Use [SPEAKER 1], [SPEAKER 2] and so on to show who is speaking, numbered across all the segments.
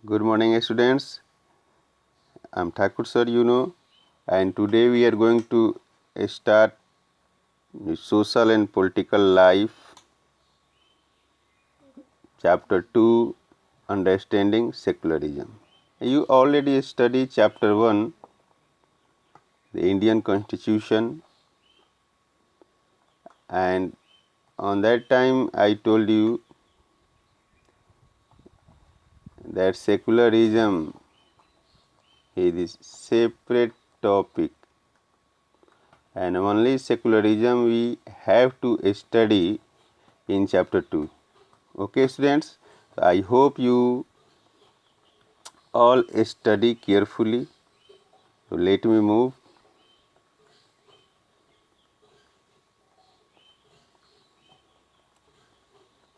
[SPEAKER 1] Good morning, students. I'm Thakur sir, and today we are going to start the social and political life, chapter 2, understanding secularism. You already studied chapter 1, the Indian Constitution, and on that time I told you that secularism is a separate topic, and only secularism we have to study in chapter 2. Okay, students, I hope you all study carefully. So let me move.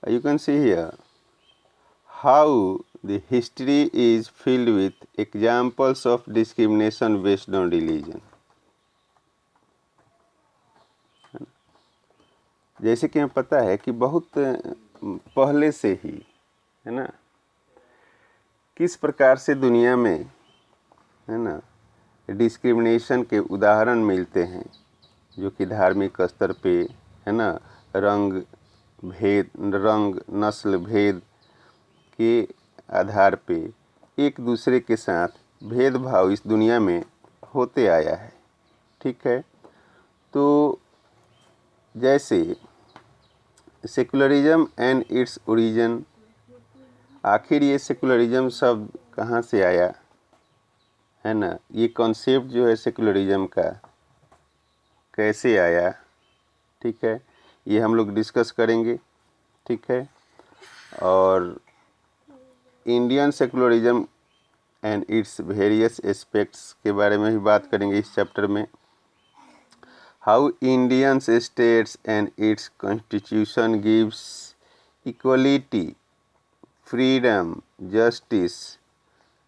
[SPEAKER 1] You can see here how the history is filled with examples of discrimination based on religion. जैसे कि हमें पता है कि बहुत पहले से ही, है ना, किस प्रकार से दुनिया में, है ना, डिस्क्रिमिनेशन के उदाहरण मिलते हैं, जो कि धार्मिक स्तर पे, है ना, रंग नस्ल भेद के आधार पे एक दूसरे के साथ भेदभाव इस दुनिया में होते आया है। ठीक है, तो जैसे सेकुलरिज्म एंड इट्स ओरिजिन, आखिर ये सेकुलरिज्म शब्द कहाँ से आया, है ना, ये कॉन्सेप्ट जो है सेकुलरिज्म का कैसे आया, ठीक है, ये हम लोग डिस्कस करेंगे। ठीक है, और Indian secularism and its various aspects के बारे में भी बात करेंगे इस चैप्टर में। How Indian states and its constitution gives equality, freedom, justice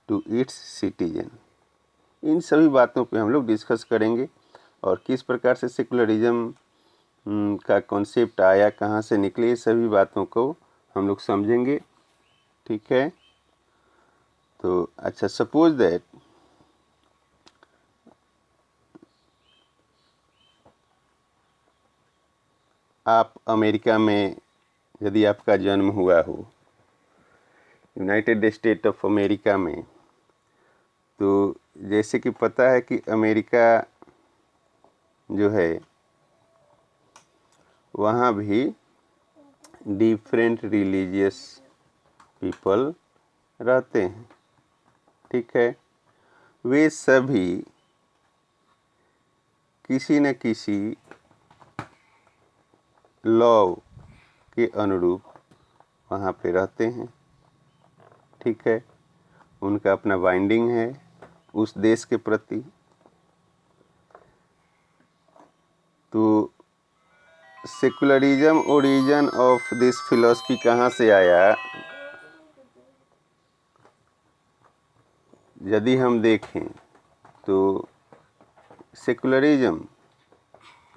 [SPEAKER 1] to its citizen, इन सभी बातों पे हम लोग डिस्कस करेंगे और किस प्रकार से सेकुलरिज्म का कॉन्सेप्ट आया, कहाँ से निकले, सभी बातों को हम लोग समझेंगे। ठीक है, तो अच्छा, सपोज दैट आप अमेरिका में यदि आपका जन्म हुआ हो, यूनाइटेड स्टेट ऑफ अमेरिका में, तो जैसे कि पता है कि अमेरिका जो है वहाँ भी डिफरेंट रिलीजियस पीपल रहते हैं। ठीक है, वे सभी किसी न किसी लॉ के अनुरूप वहाँ पे रहते हैं। ठीक है, उनका अपना बाइंडिंग है उस देश के प्रति। तो secularism origin of this philosophy कहाँ से आया, यदि हम देखें तो सेकुलरिज्म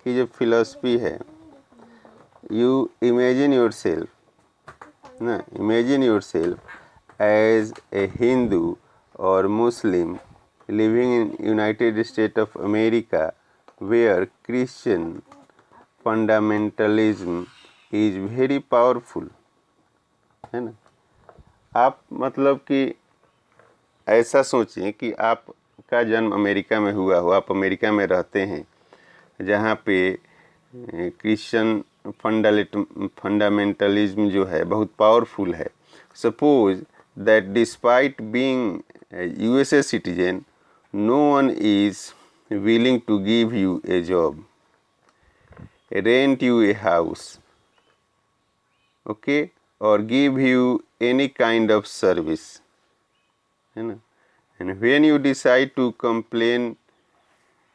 [SPEAKER 1] की जो फिलॉसफी है, you imagine yourself as a Hindu और Muslim living in United State of America where Christian fundamentalism is very powerful, है ना। आप मतलब कि ऐसा सोचें कि आपका जन्म अमेरिका में हुआ हो, आप अमेरिका में रहते हैं जहाँ पे क्रिश्चियन फंडामेंटलिज्म जो है बहुत पावरफुल है। Suppose that despite being USA citizen, no one is willing to give you a job, rent you a house, okay, or give you any kind of service, है ना। and when you decide to complain,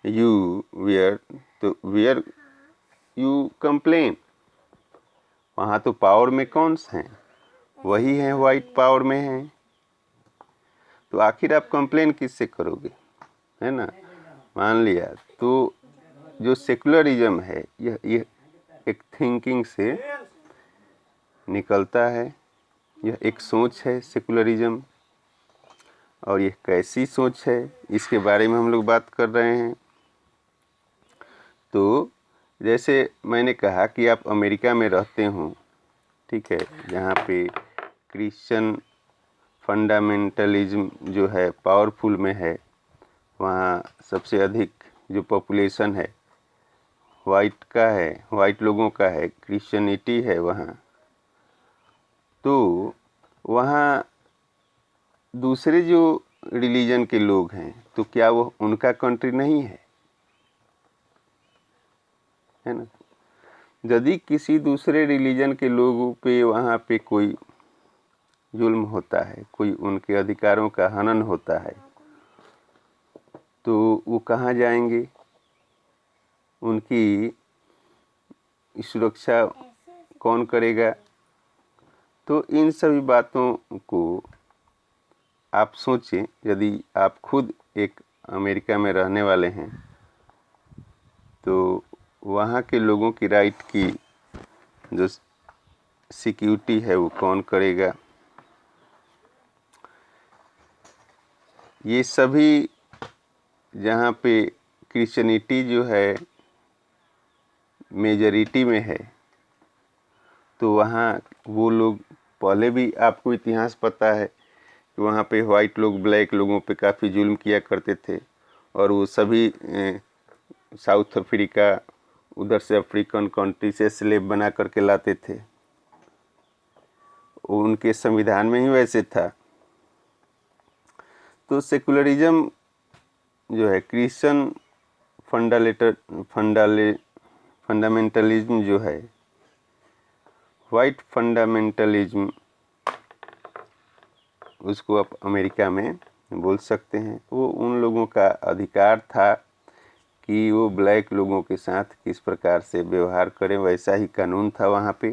[SPEAKER 1] you where you complain, वहाँ तो power में कौन से हैं, वही हैं वाइट पावर में हैं, तो आखिर आप कंप्लेन किससे करोगे, है ना। मान लिया तो जो सेकुलरिज्म है यह एक थिंकिंग से निकलता है, यह एक सोच है सेकुलरिज्म, और ये कैसी सोच है, इसके बारे में हम लोग बात कर रहे हैं। तो जैसे मैंने कहा कि आप अमेरिका में रहते हो, ठीक है, जहाँ पे क्रिश्चियन फंडामेंटलिज्म जो है पावरफुल में है, वहाँ सबसे अधिक जो पॉपुलेशन है वाइट का है, वाइट लोगों का है, क्रिश्चियनिटी है वहाँ। तो वहाँ दूसरे जो रिलीजन के लोग हैं, तो क्या वो उनका कंट्री नहीं है ना? यदि किसी दूसरे रिलीजन के लोगों पे वहाँ पे कोई जुल्म होता है, कोई उनके अधिकारों का हनन होता है, तो वो कहाँ जाएंगे? उनकी सुरक्षा कौन करेगा? तो इन सभी बातों को आप सोचें। यदि आप खुद एक अमेरिका में रहने वाले हैं, तो वहाँ के लोगों की राइट की जो सिक्योरिटी है वो कौन करेगा? ये सभी जहाँ पे क्रिश्चियनिटी जो है मेजॉरिटी में है, तो वहाँ वो लोग, पहले भी आपको इतिहास पता है कि वहाँ पे वाइट लोग ब्लैक लोगों पे काफ़ी जुल्म किया करते थे, और वो सभी साउथ अफ्रीका, उधर से अफ्रीकन कंट्री से स्लेव बना करके लाते थे। उनके संविधान में ही वैसे था। तो सेकुलरिज्म जो है, क्रिश्चियन फंडामेंटलिज्म जो है, वाइट फंडामेंटलिज्म, उसको आप अमेरिका में बोल सकते हैं। वो उन लोगों का अधिकार था कि वो ब्लैक लोगों के साथ किस प्रकार से व्यवहार करें, वैसा ही कानून था वहाँ पे,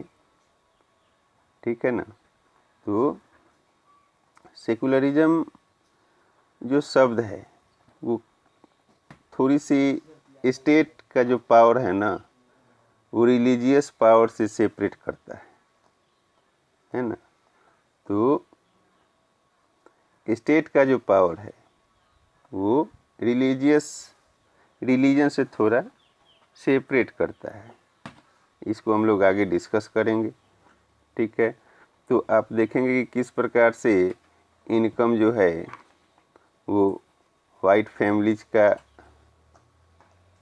[SPEAKER 1] ठीक है ना? तो सेकुलरिज्म जो शब्द है वो थोड़ी सी स्टेट का जो पावर है ना, वो रिलीजियस पावर से सेपरेट करता है ना? तो स्टेट का जो पावर है वो रिलीजन से थोड़ा सेपरेट करता है। इसको हम लोग आगे डिस्कस करेंगे, ठीक है? तो आप देखेंगे कि किस प्रकार से इनकम जो है वो वाइट फैमिलीज का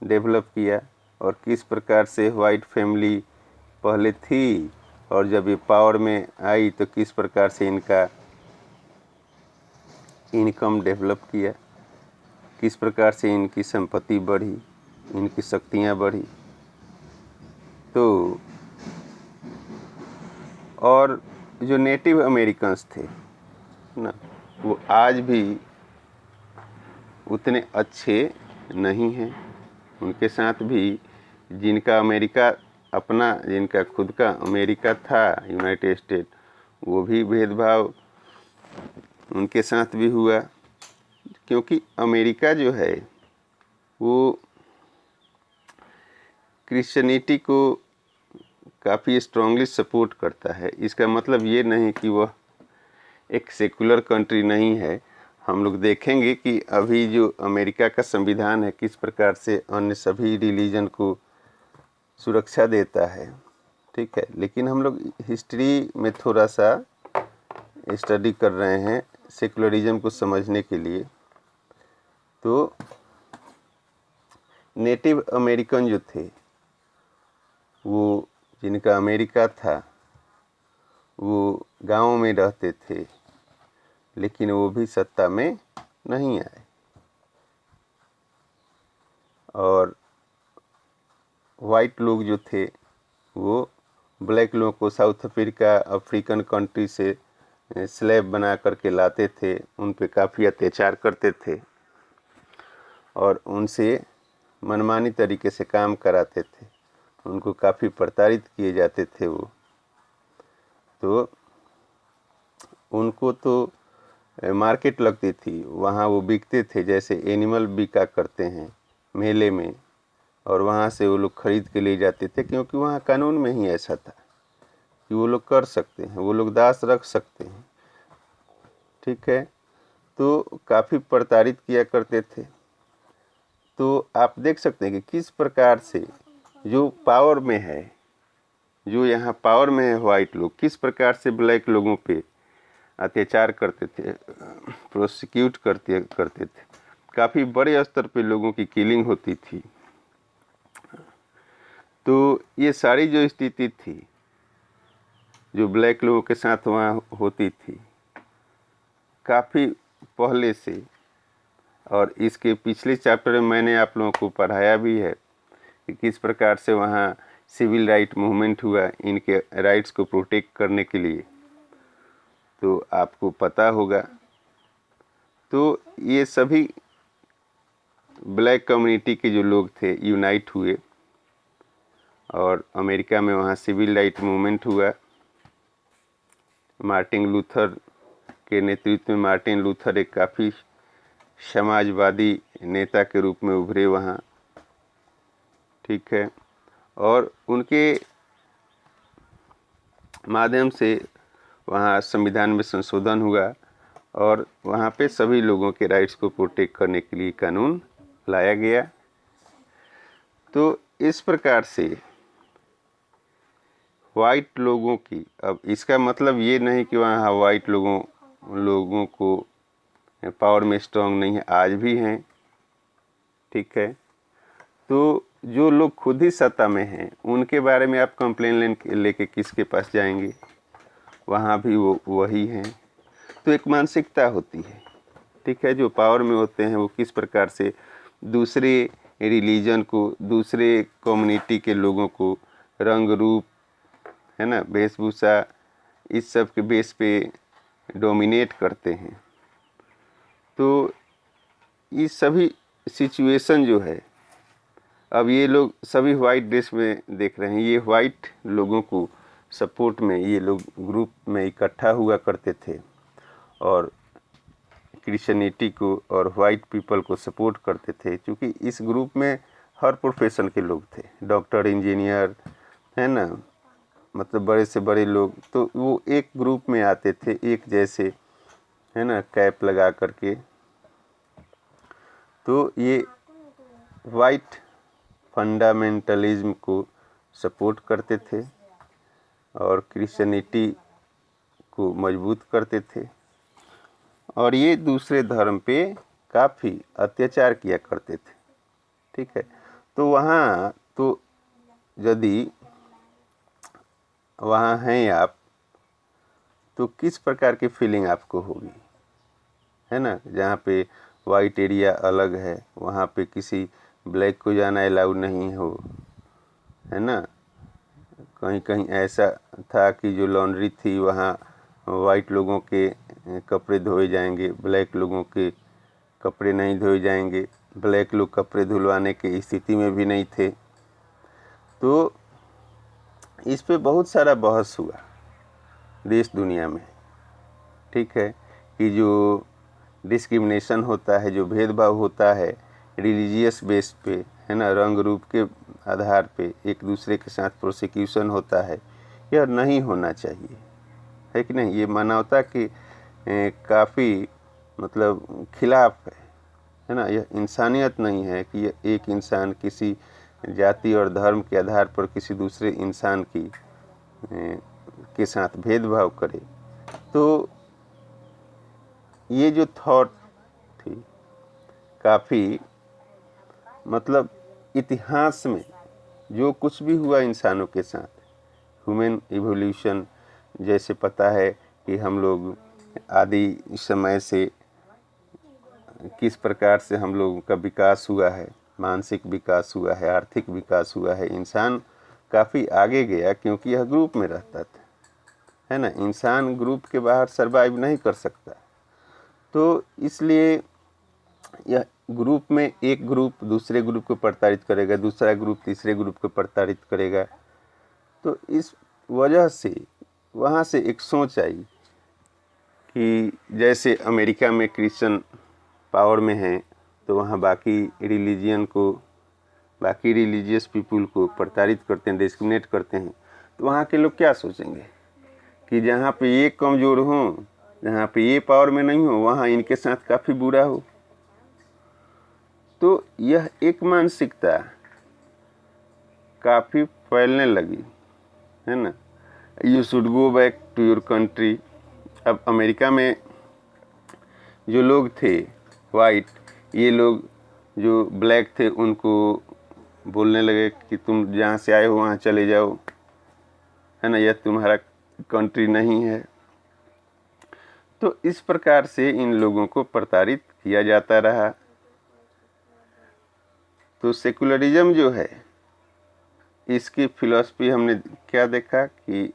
[SPEAKER 1] डेवलप किया, और किस प्रकार से वाइट फैमिली पहले थी और जब ये पावर में आई तो किस प्रकार से इनका इनकम डेवलप किया, किस प्रकार से इनकी संपत्ति बढ़ी, इनकी शक्तियाँ बढ़ी। तो और जो नेटिव अमेरिकन्स थे ना, वो आज भी उतने अच्छे नहीं हैं। उनके साथ भी जिनका अमेरिका अपना, जिनका खुद का अमेरिका था, यूनाइटेड स्टेट, वो भी भेदभाव उनके साथ भी हुआ, क्योंकि अमेरिका जो है वो क्रिश्चियनिटी को काफ़ी स्ट्रांगली सपोर्ट करता है। इसका मतलब ये नहीं कि वह एक सेकुलर कंट्री नहीं है। हम लोग देखेंगे कि अभी जो अमेरिका का संविधान है किस प्रकार से अन्य सभी रिलीजन को सुरक्षा देता है, ठीक है? लेकिन हम लोग हिस्ट्री में थोड़ा सा स्टडी कर रहे हैं सेकुलरिज्म को समझने के लिए। तो नेटिव अमेरिकन जो थे, वो जिनका अमेरिका था, वो गाँव में रहते थे, लेकिन वो भी सत्ता में नहीं आए। और वाइट लोग जो थे वो ब्लैक लोगों को साउथ अफ्रीका, अफ्रीकन कंट्री से स्लेव बना करके लाते थे, उन पे काफ़ी अत्याचार करते थे और उनसे मनमानी तरीके से काम कराते थे, उनको काफ़ी प्रताड़ित किए जाते थे वो। तो उनको तो मार्केट लगती थी, वहाँ वो बिकते थे, जैसे एनिमल बिका करते हैं मेले में, और वहाँ से वो लोग खरीद के ले जाते थे, क्योंकि वहाँ कानून में ही ऐसा था कि वो लोग कर सकते हैं, वो लोग दास रख सकते हैं, ठीक है? तो काफ़ी प्रताड़ित किया करते थे। तो आप देख सकते हैं कि किस प्रकार से जो पावर में है, जो यहाँ पावर में है वाइट लोग, किस प्रकार से ब्लैक लोगों पे अत्याचार करते थे, प्रोसिक्यूट करते थे। काफ़ी बड़े स्तर पे लोगों की किलिंग होती थी। तो ये सारी जो स्थिति थी जो ब्लैक लोगों के साथ वहाँ होती थी काफ़ी पहले से, और इसके पिछले चैप्टर में मैंने आप लोगों को पढ़ाया भी है कि किस प्रकार से वहाँ सिविल राइट मूवमेंट हुआ इनके राइट्स को प्रोटेक्ट करने के लिए, तो आपको पता होगा। तो ये सभी ब्लैक कम्युनिटी के जो लोग थे यूनाइट हुए और अमेरिका में वहाँ सिविल राइट मूवमेंट हुआ। मार्टिन लूथर के नेतृत्व में मार्टिन लूथर एक काफ़ी समाजवादी नेता के रूप में उभरे वहाँ, ठीक है। और उनके माध्यम से वहाँ संविधान में संशोधन हुआ और वहाँ पे सभी लोगों के राइट्स को प्रोटेक्ट करने के लिए कानून लाया गया। तो इस प्रकार से वाइट लोगों की, अब इसका मतलब ये नहीं कि वहाँ वाइट लोगों को पावर में स्ट्रांग नहीं है, आज भी हैं, ठीक है। तो जो लोग खुद ही सत्ता में हैं उनके बारे में आप कंप्लेन लेके किसके पास जाएंगे, वहाँ भी वो वही हैं। तो एक मानसिकता होती है, ठीक है। जो पावर में होते हैं वो किस प्रकार से दूसरे रिलीजन को, दूसरे कम्युनिटी के लोगों को रंग रूप, है ना, वेशभूषा, इस सब के बेस पे डोमिनेट करते हैं। तो ये सभी सिचुएशन जो है, अब ये लोग सभी वाइट ड्रेस में देख रहे हैं, ये वाइट लोगों को सपोर्ट में ये लोग ग्रुप में इकट्ठा हुआ करते थे और क्रिश्चियनिटी को और वाइट पीपल को सपोर्ट करते थे, क्योंकि इस ग्रुप में हर प्रोफेशन के लोग थे, डॉक्टर, इंजीनियर, है ना, मतलब बड़े से बड़े लोग। तो वो एक ग्रुप में आते थे एक जैसे, है ना, कैप लगा करके। तो ये वाइट फंडामेंटलिज्म को सपोर्ट करते थे और क्रिश्चियनिटी को मजबूत करते थे और ये दूसरे धर्म पे काफ़ी अत्याचार किया करते थे, ठीक है। तो वहाँ तो यदि वहाँ हैं आप तो किस प्रकार की फीलिंग आपको होगी, है ना। जहाँ पे वाइट एरिया अलग है वहाँ पे किसी ब्लैक को जाना अलाउड नहीं हो, है ना। कहीं कहीं ऐसा था कि जो लॉन्ड्री थी वहाँ वाइट लोगों के कपड़े धोए जाएंगे, ब्लैक लोगों के कपड़े नहीं धोए जाएंगे, ब्लैक लोग कपड़े धुलवाने की स्थिति में भी नहीं थे। तो इस पे बहुत सारा बहस हुआ देश दुनिया में, ठीक है, कि जो डिस्क्रिमिनेशन होता है, जो भेदभाव होता है रिलीजियस बेस पे, है ना, रंग रूप के आधार पे एक दूसरे के साथ प्रोसिक्यूशन होता है, यह नहीं होना चाहिए, है कि नहीं। ये मानवता की काफ़ी मतलब खिलाफ है ना। यह इंसानियत नहीं है कि एक इंसान किसी जाति और धर्म के आधार पर किसी दूसरे इंसान की के साथ भेदभाव करे। तो ये जो थॉट थी काफ़ी, मतलब इतिहास में जो कुछ भी हुआ इंसानों के साथ, ह्यूमन इवोल्यूशन, जैसे पता है कि हम लोग आदि समय से किस प्रकार से हम लोगों का विकास हुआ है, मानसिक विकास हुआ है, आर्थिक विकास हुआ है, इंसान काफ़ी आगे गया क्योंकि यह ग्रुप में रहता था, है ना। इंसान ग्रुप के बाहर सरवाइव नहीं कर सकता। तो इसलिए यह ग्रुप में एक ग्रुप दूसरे ग्रुप को प्रताड़ित करेगा, दूसरा ग्रुप तीसरे ग्रुप को प्रताड़ित करेगा। तो इस वजह से वहाँ से एक सोच आई कि जैसे अमेरिका में क्रिश्चियन पावर में हैं तो वहाँ बाकी रिलीजियन को, बाकी रिलीजियस पीपुल को प्रताड़ित करते हैं, डिस्क्रिमिनेट करते हैं। तो वहाँ के लोग क्या सोचेंगे कि जहाँ पे ये कमज़ोर हों जहाँ पे ये पावर में नहीं हो वहाँ इनके साथ काफ़ी बुरा हो। तो यह एक मानसिकता काफ़ी फैलने लगी, है ना। You should go back to your country. अब अमेरिका में जो लोग थे वाइट, ये लोग जो ब्लैक थे उनको बोलने लगे कि तुम जहाँ से आए हो वहाँ चले जाओ, है ना, यह तुम्हारा कंट्री नहीं है। तो इस प्रकार से इन लोगों को प्रताड़ित किया जाता रहा। तो सेकुलरिज्म जो है इसकी फिलॉसफी हमने क्या देखा कि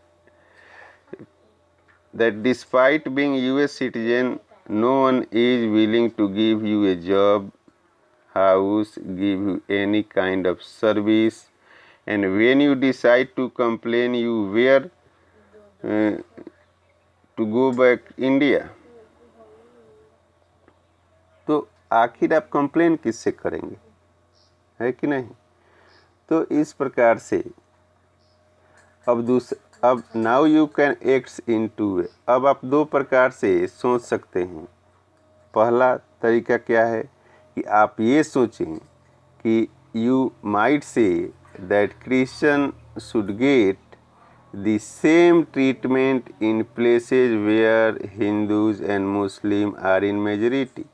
[SPEAKER 1] that despite being US citizen, no one is willing to give you a job, house, give you any kind of service, and when you decide to complain, you where to go back India. तो आखिर आप complain किससे करेंगे, है कि नहीं। तो इस प्रकार से अब now you can acts in two way. अब आप दो प्रकार से सोच सकते हैं। पहला तरीका क्या है कि आप ये सोचें कि you might say that Christian should get the same treatment in places where Hindus and Muslim are in majority.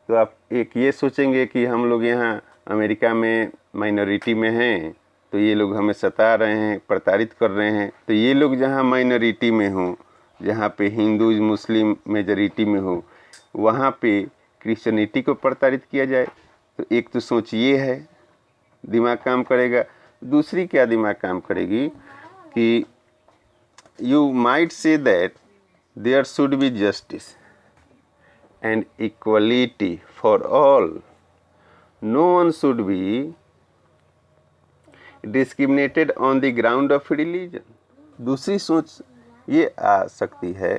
[SPEAKER 1] तो आप एक ये सोचेंगे कि हम लोग यहाँ अमेरिका में माइनॉरिटी में हैं, तो ये लोग हमें सता रहे हैं, प्रताड़ित कर रहे हैं, तो ये लोग जहाँ माइनॉरिटी में हों, जहाँ पे हिंदूज मुस्लिम मेजॉरिटी में हो, वहाँ पे क्रिश्चियनिटी को प्रताड़ित किया जाए। तो एक तो सोच ये है, दिमाग काम करेगा। दूसरी क्या दिमाग काम करेगी कि you might say that there should be justice and equality for all. No one should be discriminated on the ground of religion. दूसरी सोच ये आ सकती है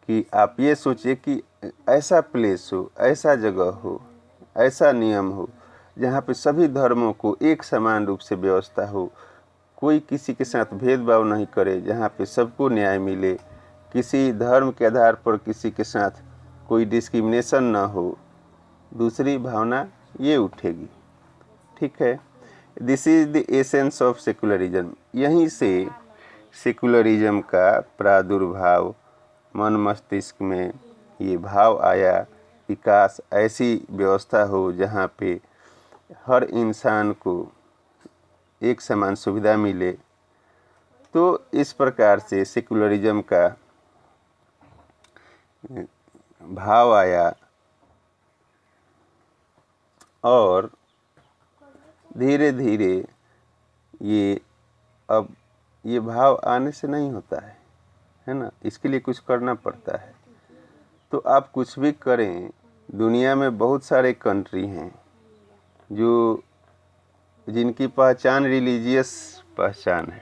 [SPEAKER 1] कि आप ये सोचिए कि ऐसा प्लेस हो, ऐसा जगह हो, ऐसा नियम हो जहाँ पे सभी धर्मों को एक समान रूप से व्यवस्था हो, कोई किसी के साथ भेदभाव नहीं करे, जहाँ पे सबको न्याय मिले, किसी धर्म के आधार पर किसी के साथ कोई डिस्क्रिमिनेशन ना हो। दूसरी भावना ये उठेगी, ठीक है। This is the essence of secularism. यहीं से सेकुलरिज्म का प्रादुर्भाव मन मस्तिष्क में ये भाव आया कि काश ऐसी व्यवस्था हो जहाँ पे हर इंसान को एक समान सुविधा मिले। तो इस प्रकार से सेकुलरिज्म का भाव आया और धीरे धीरे अब ये भाव आने से नहीं होता है ना, इसके लिए कुछ करना पड़ता है। तो आप कुछ भी करें, दुनिया में बहुत सारे कंट्री हैं जो जिनकी पहचान रिलीजियस पहचान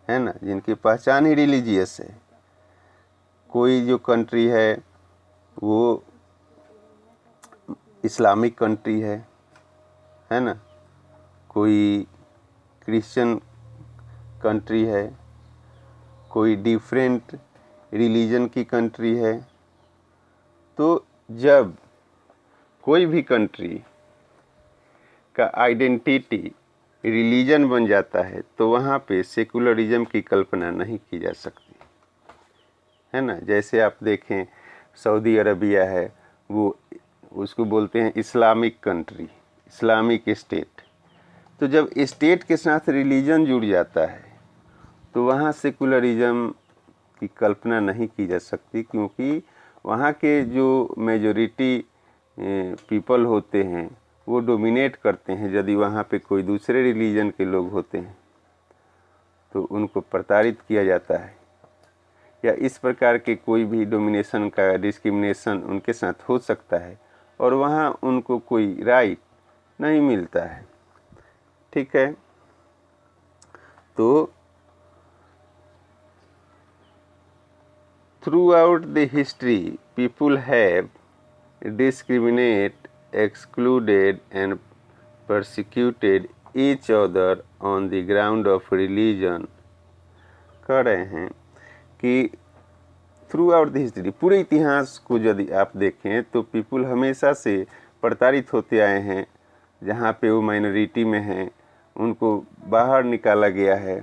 [SPEAKER 1] है ना, जिनकी पहचान ही रिलीजियस है। कोई जो कंट्री है वो इस्लामिक कंट्री है ना, कोई क्रिश्चियन कंट्री है, कोई डिफरेंट रिलीजन की कंट्री है। तो जब कोई भी कंट्री का आइडेंटिटी रिलीजन बन जाता है तो वहाँ पे सेकुलरिज्म की कल्पना नहीं की जा सकती, है ना। जैसे आप देखें सऊदी अरबिया है, वो उसको बोलते हैं इस्लामिक कंट्री, इस्लामिक स्टेट। तो जब स्टेट के साथ रिलीजन जुड़ जाता है तो वहाँ सेकुलरिज्म की कल्पना नहीं की जा सकती, क्योंकि वहाँ के जो मेजॉरिटी पीपल होते हैं वो डोमिनेट करते हैं। यदि वहाँ पे कोई दूसरे रिलीजन के लोग होते हैं तो उनको प्रताड़ित किया जाता है, या इस प्रकार के कोई भी डोमिनेशन का डिस्क्रिमिनेशन उनके साथ हो सकता है और वहाँ उनको कोई राइट नहीं मिलता है, ठीक है। तो throughout the history people have discriminated, excluded and persecuted each other on the ground of religion। कह रहे हैं कि थ्रू आउट द हिस्ट्री, पूरे इतिहास को यदि आप देखें तो पीपुल हमेशा से प्रताड़ित होते आए हैं। जहाँ पे वो माइनॉरिटी में हैं उनको बाहर निकाला गया है।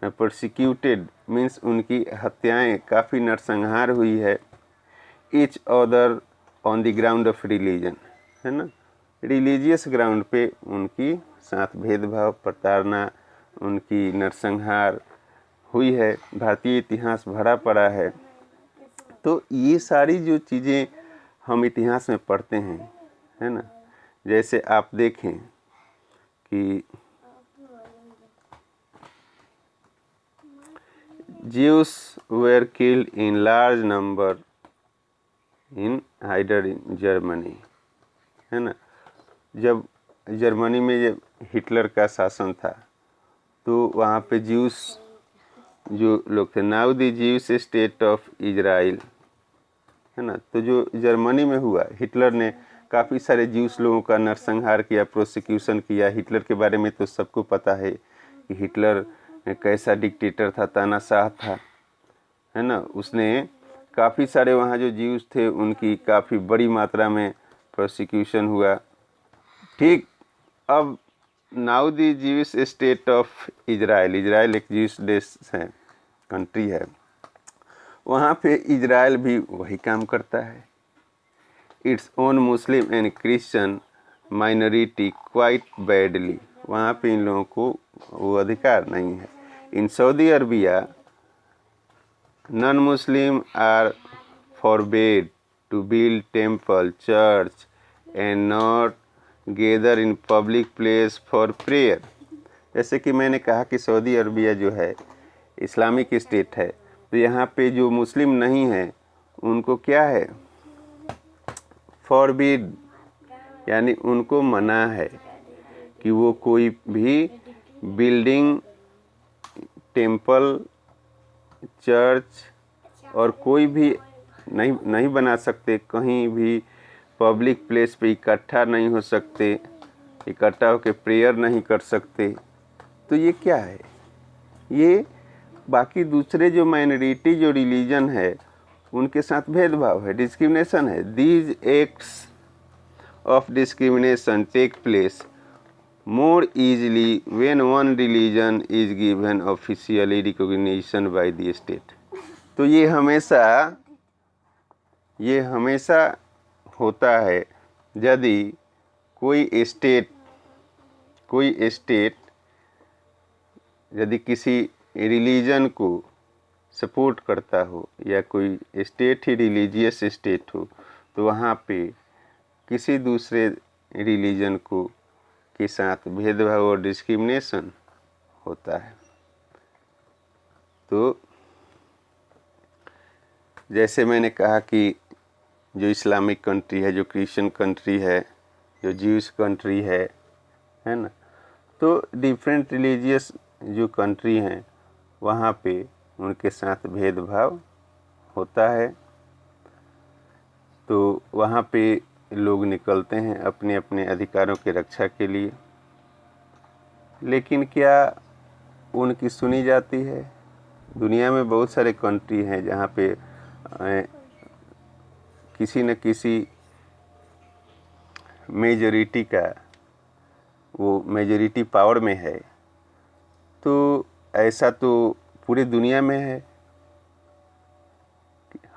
[SPEAKER 1] प्रोसिक्यूटेड मीन्स उनकी हत्याएं, काफ़ी नरसंहार हुई है। Each other on the ground of religion, है ना, रिलीजियस ग्राउंड पे उनकी साथ भेदभाव, प्रताड़ना, उनकी नरसंहार हुई है। भारतीय इतिहास भरा पड़ा है। तो ये सारी जो चीज़ें हम इतिहास में पढ़ते हैं, है ना, जैसे आप देखें कि Jews were killed in large number in हाइडर in Germany, है ना। जब जर्मनी में जब हिटलर का शासन था तो वहाँ पे ज्यूस जो लोग थे, now the juice state of Israel, है ना। तो जो जर्मनी में हुआ, हिटलर ने काफ़ी सारे ज्यूस लोगों का नरसंहार किया, प्रोसिक्यूशन किया। हिटलर के बारे में तो सबको पता है कि हिटलर कैसा डिक्टेटर था, तानाशाह था, है ना। उसने काफ़ी सारे वहाँ जो ज्यूस थे उनकी काफ़ी बड़ी मात्रा में प्रोसिक्यूशन हुआ। ठीक, अब now the juice state of Israel, Israel एक ज्यूस देश है, कंट्री है, वहाँ पे इजराइल भी वही काम करता है। Its own Muslim and Christian minority quite badly, वहाँ पे इन लोगों को वो अधिकार नहीं है। In Saudi Arabia non-Muslim are forbade to build temple, church and not gather in public place for prayer। जैसे कि मैंने कहा कि सऊदी अरबिया जो है इस्लामिक स्टेट है, तो यहाँ पे जो मुस्लिम नहीं है उनको क्या है, फॉरबिड, यानी उनको मना है कि वो कोई भी बिल्डिंग, टेम्पल, चर्च और कोई भी नहीं बना सकते, कहीं भी पब्लिक प्लेस पे इकट्ठा नहीं हो सकते, इकट्ठा होकर प्रेयर नहीं कर सकते। तो ये क्या है, ये बाकी दूसरे जो माइनॉरिटी जो रिलीजन है उनके साथ भेदभाव है, डिस्क्रिमिनेशन है। These acts of discrimination take place more easily when one religion is given officially recognition by the state। तो ये हमेशा होता है यदि कोई स्टेट यदि किसी रिलीजन को सपोर्ट करता हो या कोई स्टेट ही रिलीजियस स्टेट हो, तो वहाँ पे किसी दूसरे रिलीजन को के साथ भेदभाव और डिस्क्रिमिनेशन होता है। तो जैसे मैंने कहा कि जो इस्लामिक कंट्री है, जो क्रिश्चियन कंट्री है, जो ज्यूस कंट्री है ना, तो डिफरेंट रिलीजियस जो कंट्री हैं वहाँ पे उनके साथ भेदभाव होता है। तो वहाँ पे लोग निकलते हैं अपने अपने अधिकारों की रक्षा के लिए, लेकिन क्या उनकी सुनी जाती है? दुनिया में बहुत सारे कंट्री हैं जहाँ पे किसी न किसी मेजॉरिटी का वो मेजॉरिटी पावर में है। तो ऐसा तो पूरी दुनिया में है,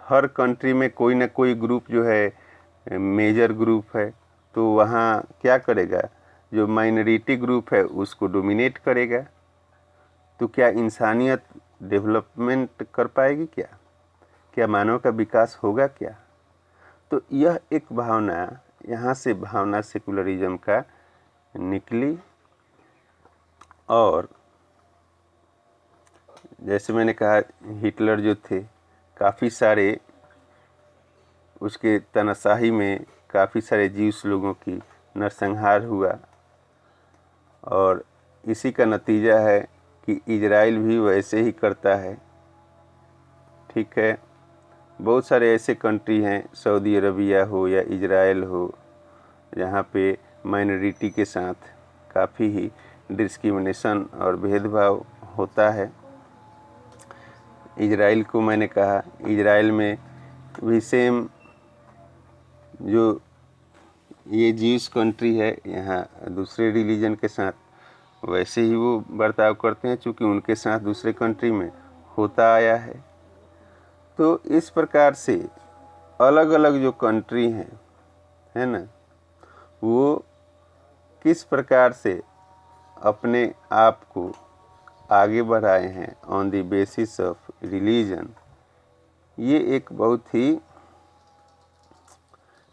[SPEAKER 1] हर कंट्री में कोई ना कोई ग्रुप जो है मेजर ग्रुप है, तो वहाँ क्या करेगा, जो माइनॉरिटी ग्रुप है उसको डोमिनेट करेगा। तो क्या इंसानियत डेवलपमेंट कर पाएगी? क्या मानव का विकास होगा क्या? तो यह एक भावना, यहाँ से भावना सेकुलरिज्म का निकली। और जैसे मैंने कहा, हिटलर जो थे, काफ़ी सारे उसके तानाशाही में काफ़ी सारे ज्यूस लोगों की नरसंहार हुआ, और इसी का नतीजा है कि इजराइल भी वैसे ही करता है। ठीक है, बहुत सारे ऐसे कंट्री हैं, सऊदी अरबिया हो या इजराइल हो, जहाँ पे माइनॉरिटी के साथ काफ़ी ही डिस्क्रिमिनेशन और भेदभाव होता है। इजराइल को मैंने कहा, इजराइल में भी सेम जो ये जीविश कंट्री है, यहाँ दूसरे रिलीजन के साथ वैसे ही वो बर्ताव करते हैं, चूँकि उनके साथ दूसरे कंट्री में होता आया है। तो इस प्रकार से अलग अलग जो कंट्री हैं, है ना, वो किस प्रकार से अपने आप को आगे बढ़ाए हैं on the basis of religion, ये एक बहुत ही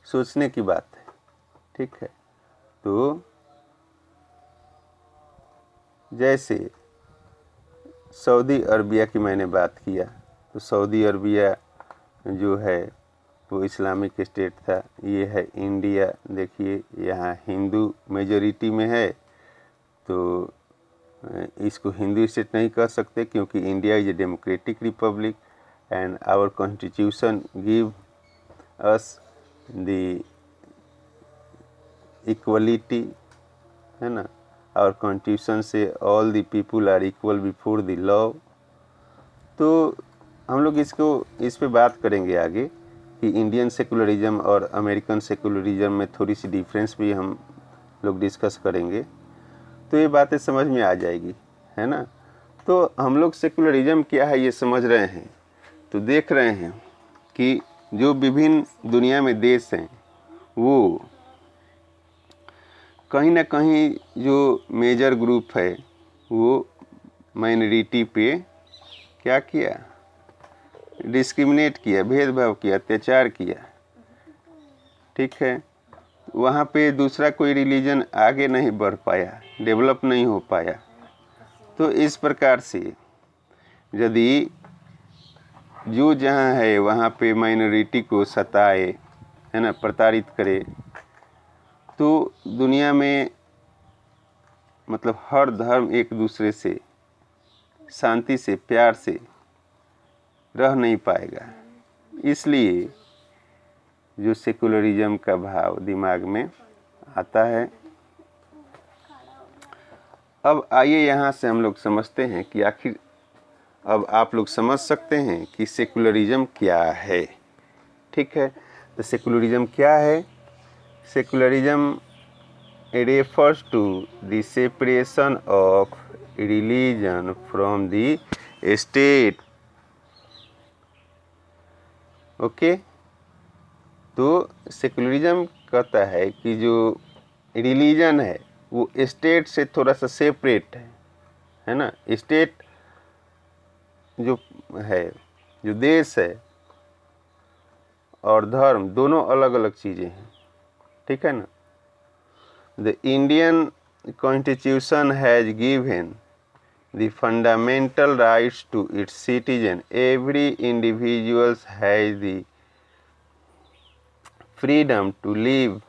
[SPEAKER 1] सोचने की बात है। ठीक है, तो जैसे सऊदी अरबिया की मैंने बात किया, तो सऊदी अरबिया जो है वो इस्लामिक स्टेट था। ये है इंडिया, देखिए यहाँ हिंदू मेजॉरिटी में है, तो इसको हिंदू स्टेट नहीं कह सकते, क्योंकि India is a democratic republic and our constitution give us the equality, है ना। आवर कॉन्स्टिट्यूशन से all the people are equal before the law. तो हम लोग इस पे बात करेंगे आगे कि इंडियन सेकुलरिज्म और अमेरिकन सेकुलरिज्म में थोड़ी सी डिफरेंस भी हम लोग डिस्कस करेंगे, तो ये बातें समझ में आ जाएगी, है ना। तो हम लोग सेकुलरिज्म क्या है ये समझ रहे हैं, तो देख रहे हैं कि जो विभिन्न दुनिया में देश हैं, वो कहीं ना कहीं जो मेजर ग्रुप है वो माइनॉरिटी पे क्या किया, डिस्क्रिमिनेट किया, भेदभाव किया, अत्याचार किया। ठीक है, वहाँ पे दूसरा कोई रिलीजन आगे नहीं बढ़ पाया, डेवलप नहीं हो पाया। तो इस प्रकार से यदि जो जहाँ है वहाँ पे माइनॉरिटी को सताए, है ना, प्रताड़ित करे, तो दुनिया में मतलब हर धर्म एक दूसरे से शांति से प्यार से रह नहीं पाएगा। इसलिए जो सेकुलरिज्म का भाव दिमाग में आता है। अब आइए यहाँ से हम लोग समझते हैं कि आखिर अब आप लोग समझ सकते हैं कि सेकुलरिज्म क्या है। ठीक है, तो सेकुलरिज्म क्या है? Secularism refers to the separation of religion from the state. Okay, तो सेकुलरिज्म कहता है कि जो रिलीजन है वो स्टेट से थोड़ा सा सेपरेट है ना। स्टेट जो है, जो देश है और धर्म दोनों अलग अलग चीज़ें हैं। ठीक है ना। The Indian constitution has given the fundamental rights to its citizen. Every individual has the freedom to live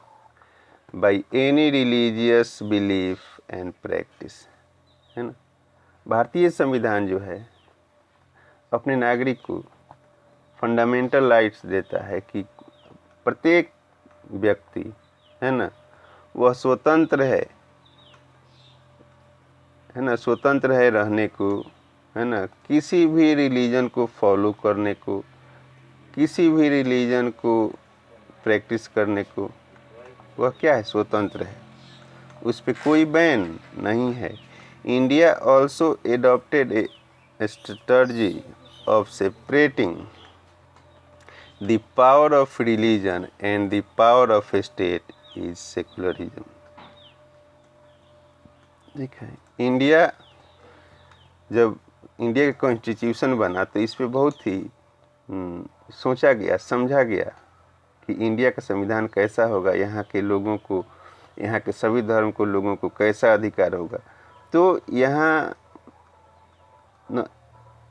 [SPEAKER 1] by any religious belief and practice, है ना। भारतीय संविधान जो है अपने नागरिक को फंडामेंटल राइट्स देता है कि प्रत्येक व्यक्ति, है ना, वह स्वतंत्र है ना, स्वतंत्र है रहने को, है ना, किसी भी रिलीजन को फॉलो करने को, किसी भी रिलीजन को प्रैक्टिस करने को, वह क्या है, स्वतंत्र है, उस पर कोई बैन नहीं है। India also adopted A strategy of separating the power of religion and the power of state is secularism. ठीक है, इंडिया जब इंडिया का कॉन्स्टिट्यूशन बना तो इस पे बहुत ही सोचा गया, समझा गया कि इंडिया का संविधान कैसा होगा, यहाँ के लोगों को, यहाँ के सभी धर्म को लोगों को कैसा अधिकार होगा। तो यहाँ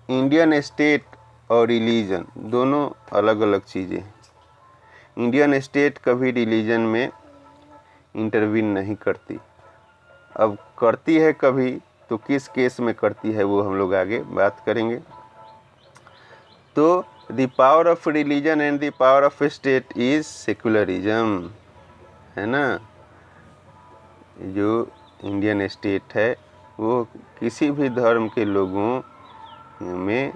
[SPEAKER 1] इंडियन स्टेट और रिलीजन दोनों अलग अलग चीज़ें हैं। इंडियन स्टेट कभी रिलीजन में इंटरवीन नहीं करती, अब करती है कभी, तो किस केस में करती है वो हम लोग आगे बात करेंगे। तो the power of religion and the power of state is secularism, है ना। जो इंडियन स्टेट है वो किसी भी धर्म के लोगों में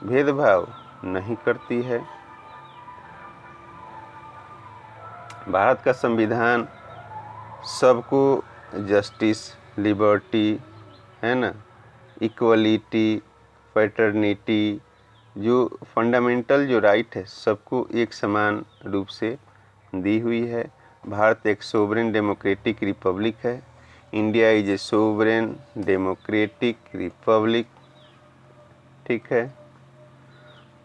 [SPEAKER 1] भेदभाव नहीं करती है। भारत का संविधान सबको जस्टिस, लिबर्टी, है ना, इक्वलिटी, फ्रेटर्निटी, जो फंडामेंटल जो राइट है सबको एक समान रूप से दी हुई है। भारत एक सोवरेन डेमोक्रेटिक रिपब्लिक है। India is A sovereign democratic Republic. ठीक है,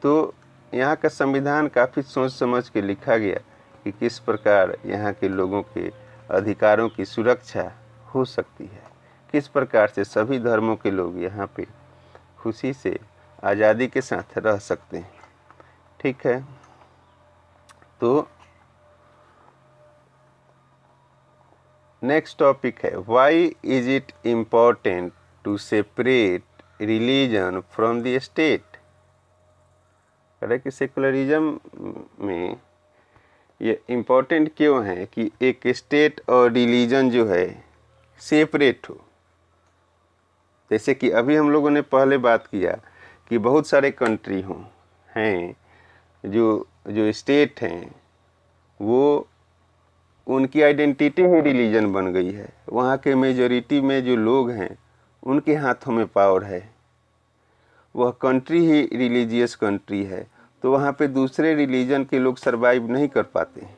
[SPEAKER 1] तो यहाँ का संविधान काफ़ी सोच समझ के लिखा गया कि किस प्रकार यहाँ के लोगों के अधिकारों की सुरक्षा हो सकती है, किस प्रकार से सभी धर्मों के लोग यहाँ पे खुशी से आज़ादी के साथ रह सकते हैं। ठीक है, तो नेक्स्ट टॉपिक है, why is it important to separate religion from the state. कह कि सेकुलरिज्म में ये इम्पोर्टेंट क्यों है कि एक स्टेट और रिलीजन जो है सेपरेट हो। जैसे कि अभी हम लोगों ने पहले बात किया कि बहुत सारे कंट्री हैं जो स्टेट हैं, वो उनकी आइडेंटिटी ही रिलीजन बन गई है। वहाँ के मेजॉरिटी में जो लोग हैं उनके हाथों में पावर है, वह कंट्री ही रिलीजियस कंट्री है, तो वहाँ पे दूसरे रिलीजन के लोग सरवाइव नहीं कर पाते हैं।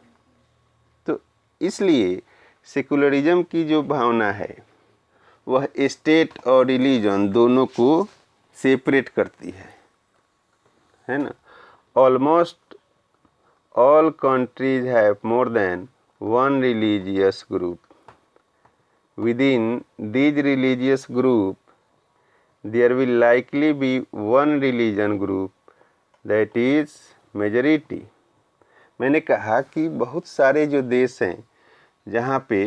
[SPEAKER 1] तो इसलिए सेकुलरिज्म की जो भावना है वह स्टेट और रिलीजन दोनों को सेपरेट करती है ना। Almost all countries have more than one religious group. Within these religious group, there will likely be one religion group that is majority। मैंने कहा कि बहुत सारे जो देश हैं जहाँ पे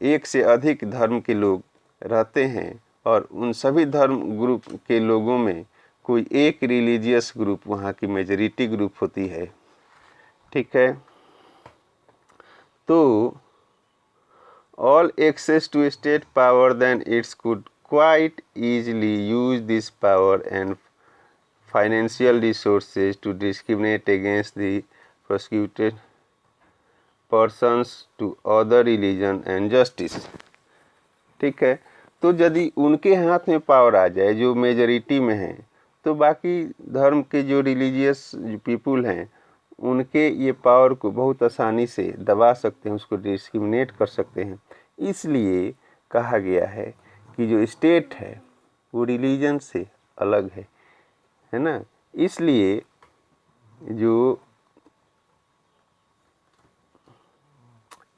[SPEAKER 1] एक से अधिक धर्म के लोग रहते हैं और उन सभी धर्म ग्रुप के लोगों में कोई एक रिलीजियस ग्रुप वहाँ की मेजॉरिटी ग्रुप होती है। ठीक है, तो all access to state power then it could quite easily use this power and financial resources to discriminate against the persecuted persons to other religion and justice। ठीक है, तो यदि उनके हाथ में पावर आ जाए जो मेजॉरिटी में है, तो बाकी धर्म के जो रिलीजियस पीपुल हैं उनके ये पावर को बहुत आसानी से दबा सकते हैं, उसको डिस्क्रिमिनेट कर सकते हैं। इसलिए कहा गया है कि जो स्टेट है वो रिलीजन से अलग है ना। इसलिए जो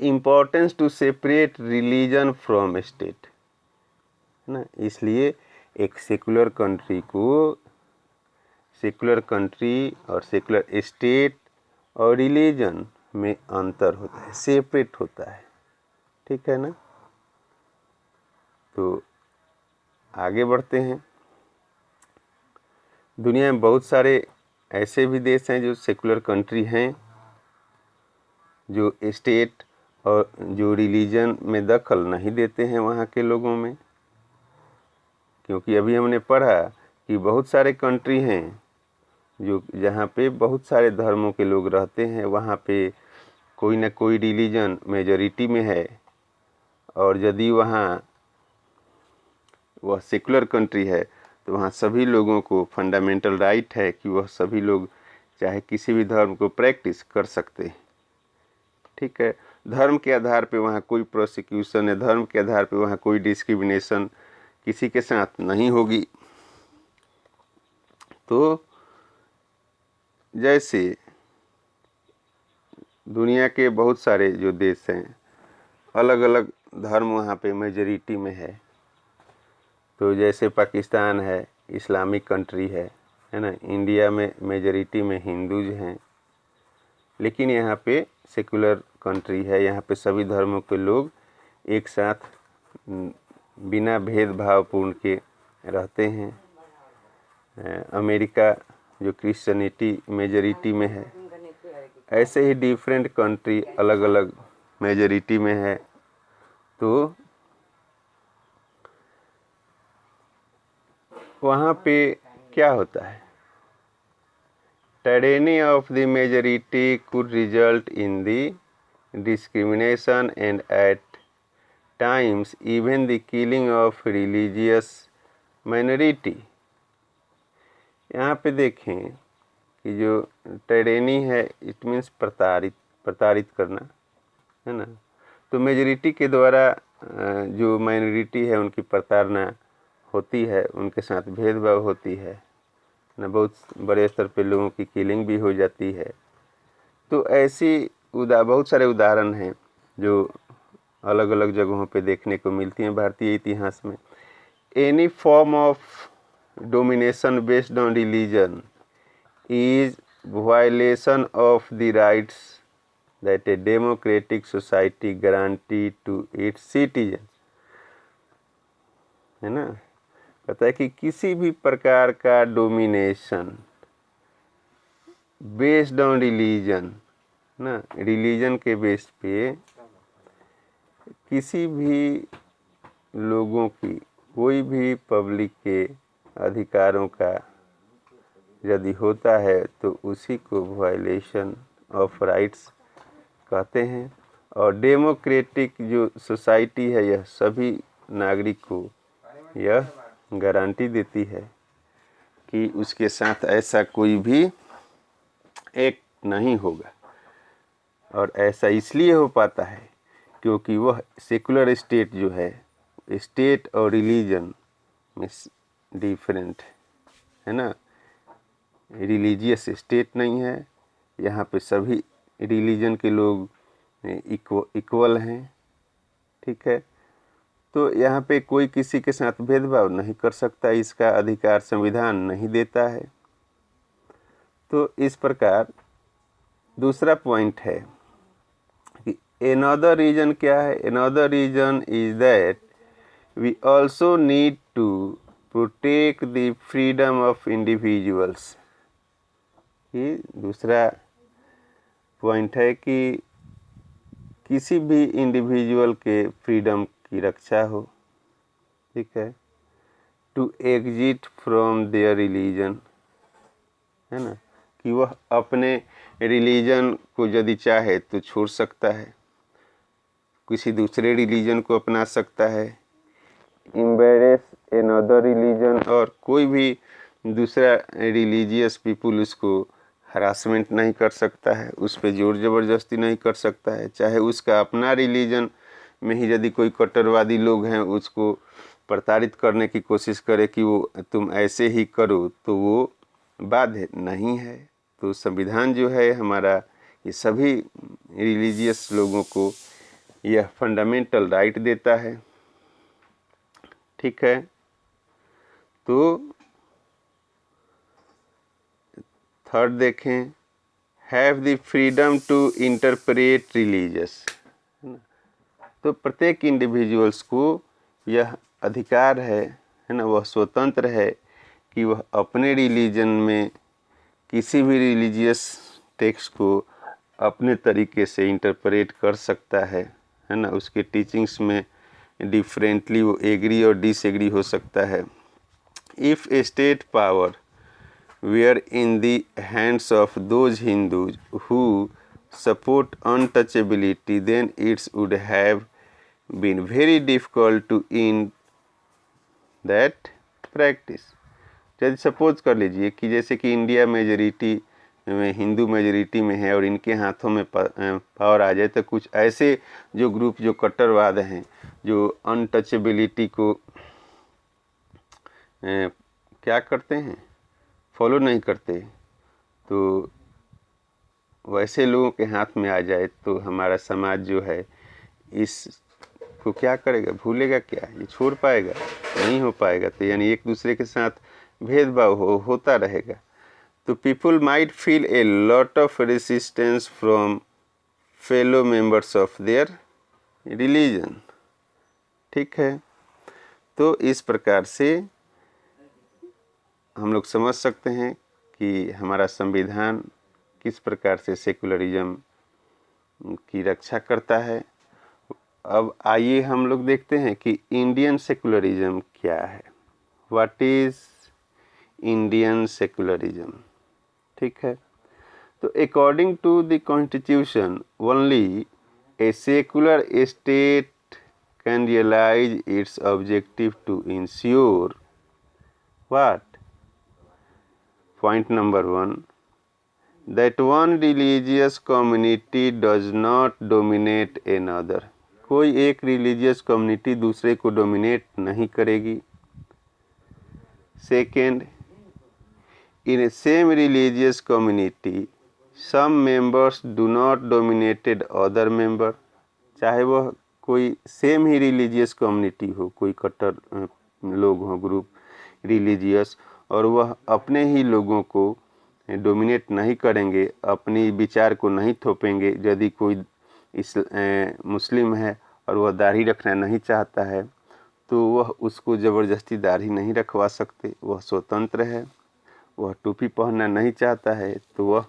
[SPEAKER 1] importance to separate religion from state है ना, इसलिए एक सेकुलर कंट्री और सेकुलर स्टेट और रिलीजन में अंतर होता है, सेपरेट होता है। ठीक है ना, तो आगे बढ़ते हैं। दुनिया में बहुत सारे ऐसे भी देश हैं जो सेकुलर कंट्री हैं, जो स्टेट और जो रिलीजन में दखल नहीं देते हैं वहाँ के लोगों में। क्योंकि अभी हमने पढ़ा कि बहुत सारे कंट्री हैं जो जहाँ पे बहुत सारे धर्मों के लोग रहते हैं, वहाँ पे कोई ना कोई रिलीजन मेजॉरिटी में है, और यदि वहाँ वह सेकुलर कंट्री है तो वहाँ सभी लोगों को फंडामेंटल राइट है कि वह सभी लोग चाहे किसी भी धर्म को प्रैक्टिस कर सकते हैं। ठीक है, धर्म के आधार पे वहाँ कोई प्रोसिक्यूशन है, धर्म के आधार पे वहाँ कोई डिस्क्रिमिनेशन किसी के साथ नहीं होगी। तो जैसे दुनिया के बहुत सारे जो देश हैं अलग अलग धर्म वहाँ पे मेजॉरिटी में है। तो जैसे पाकिस्तान है, इस्लामिक कंट्री है ना। इंडिया में मेजॉरिटी में हिंदूज हैं, लेकिन यहाँ पे सेकुलर कंट्री है, यहाँ पे सभी धर्मों के लोग एक साथ बिना भेदभावपूर्ण के रहते हैं। अमेरिका जो क्रिश्चियनिटी मेजॉरिटी में है, ऐसे ही डिफरेंट कंट्री अलग अलग मेजॉरिटी में है। तो वहाँ पे क्या होता है tyranny of the majority could result in the discrimination and at times even the killing of religious minority। यहाँ पे देखें कि जो टायरेनी है इट मीन्स प्रताड़ित करना, है ना। तो मेजॉरिटी के द्वारा जो माइनॉरिटी है उनकी प्रताड़ना होती है, उनके साथ भेदभाव होती है ना, बहुत बड़े स्तर पे लोगों की किलिंग भी हो जाती है। तो ऐसी बहुत सारे उदाहरण हैं जो अलग अलग जगहों पे देखने को मिलती हैं भारतीय इतिहास में। Any form of domination based on religion is violation of the rights that a democratic society guarantee to its citizens, है ना। कहता है कि किसी भी प्रकार का डोमिनेशन बेस्ड ऑन रिलीजन, ना, रिलीजन के बेस पे किसी भी लोगों की, कोई भी पब्लिक के अधिकारों का यदि होता है तो उसी को वायलेशन ऑफ राइट्स कहते हैं। और डेमोक्रेटिक जो सोसाइटी है यह सभी नागरिक को यह गारंटी देती है कि उसके साथ ऐसा कोई भी एक्ट नहीं होगा। और ऐसा इसलिए हो पाता है क्योंकि वह सेकुलर स्टेट जो है, स्टेट और रिलीजन में डिफरेंट है ना। रिलीजियस स्टेट नहीं है, यहाँ पे सभी रिलीजन के लोग इक्वल हैं, ठीक है। तो यहाँ पे कोई किसी के साथ भेदभाव नहीं कर सकता, इसका अधिकार संविधान नहीं देता है। तो इस प्रकार दूसरा पॉइंट है कि another रीजन क्या है। another reason is that we also need to protect the freedom of individuals. ये दूसरा पॉइंट है कि किसी भी इंडिविजुअल के फ्रीडम की रक्षा हो, ठीक है। To exit from their religion, है ना, कि वह अपने रिलीजन को यदि चाहे तो छोड़ सकता है, किसी दूसरे रिलीजन को अपना सकता है। एम्ब्रेस अनदर रिलीजन, और कोई भी दूसरा रिलीजियस पीपुल उसको हरासमेंट नहीं कर सकता है, उस पर जोर ज़बरदस्ती नहीं कर सकता है। चाहे उसका अपना रिलीजन में ही यदि कोई कट्टरवादी लोग हैं उसको प्रताड़ित करने की कोशिश करे कि वो तुम ऐसे ही करो, तो वो बाध्य नहीं है। तो संविधान जो है हमारा, ये सभी रिलीजियस लोगों को यह फंडामेंटल राइट देता है, ठीक है। तो थर्ड देखें, have the freedom to interpret religious, है ना। तो प्रत्येक इंडिविजुअल्स को यह अधिकार है ना, वह स्वतंत्र है कि वह अपने रिलीजन में किसी भी रिलीजियस टेक्स्ट को अपने तरीके से इंटरप्रेट कर सकता है ना। उसके टीचिंग्स में डिफरेंटली वो एग्री और डिसएग्री हो सकता है। If A state power were in the hands of those Hindus who support untouchability, then it would have been very difficult to end that practice। यदि सपोज कर लीजिए कि जैसे कि इंडिया मेजॉरिटी में, हिंदू मेजॉरिटी में है और इनके हाथों में पावर आ जाए, तो कुछ ऐसे जो ग्रुप जो कट्टरवाद हैं, जो अनटचेबिलिटी को क्या करते हैं, फॉलो नहीं करते, तो वैसे लोगों के हाथ में आ जाए तो हमारा समाज जो है इसको क्या करेगा, भूलेगा क्या, ये छोड़ पाएगा, नहीं हो पाएगा। तो यानी एक दूसरे के साथ भेदभाव होता रहेगा। तो people might feel a lot of resistance from fellow members of their religion, ठीक है। तो इस प्रकार से हम लोग समझ सकते हैं कि हमारा संविधान किस प्रकार से सेकुलरिज्म की रक्षा करता है। अब आइए हम लोग देखते हैं कि इंडियन सेकुलरिज्म क्या है। व्हाट इज़ इंडियन सेकुलरिज्म, ठीक है। तो according to the constitution only a secular state can realize its objective to ensure what, point number 1, that one religious community does not dominate another। कोई एक religious community दूसरे को dominate नहीं करेगी। Second, in a same religious community some members do not dominated other member. चाहे वह कोई same ही religious community हो, कोई कट्टर लोग हों, ग्रुप रिलीजियस, और वह अपने ही लोगों को डोमिनेट नहीं करेंगे, अपनी विचार को नहीं थोपेंगे। यदि कोई मुस्लिम है और वह दाढ़ी रखना नहीं चाहता है तो वह उसको ज़बरदस्ती दाढ़ी नहीं रखवा सकते, वह स्वतंत्र है। वह टोपी पहनना नहीं चाहता है तो वह